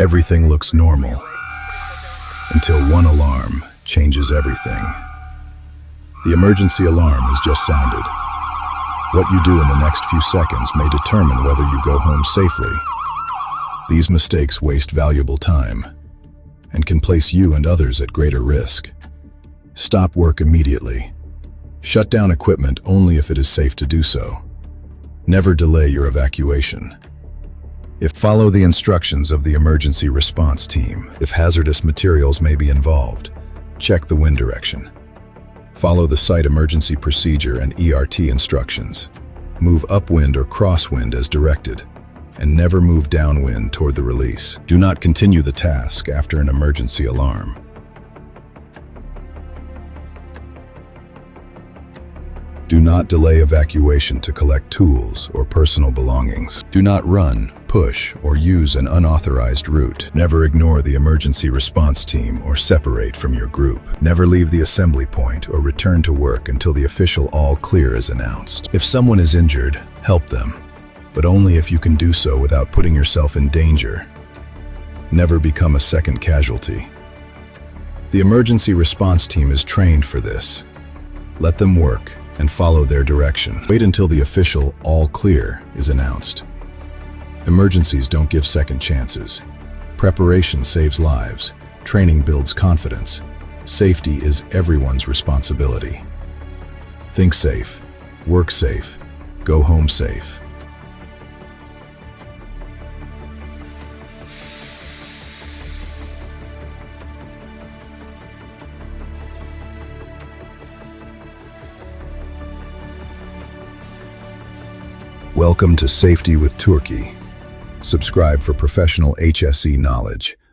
Everything looks normal until one alarm changes everything. The emergency alarm has just sounded. What you do in the next few seconds may determine whether you go home safely. These mistakes waste valuable time and can place you and others at greater risk. Stop work immediately. Shut down equipment only if it is safe to do so. Never delay your evacuation. Follow the instructions of the emergency response team. If hazardous materials may be involved, check the wind direction. Follow the site emergency procedure and ERT instructions. Move upwind or crosswind as directed, and never move downwind toward the release. Do not continue the task after an emergency alarm. Do not delay evacuation to collect tools or personal belongings. Do not run, push, or use an unauthorized route. Never ignore the emergency response team or separate from your group. Never leave the assembly point or return to work until the official all clear is announced. If someone is injured, help them, but only if you can do so without putting yourself in danger. Never become a second casualty. The emergency response team is trained for this. Let them work and follow their direction. Wait until the official all clear is announced. Emergencies don't give second chances. Preparation saves lives. Training builds confidence. Safety is everyone's responsibility. Think safe, work safe, go home safe. Welcome to Safety with Turki. Subscribe for professional HSE knowledge.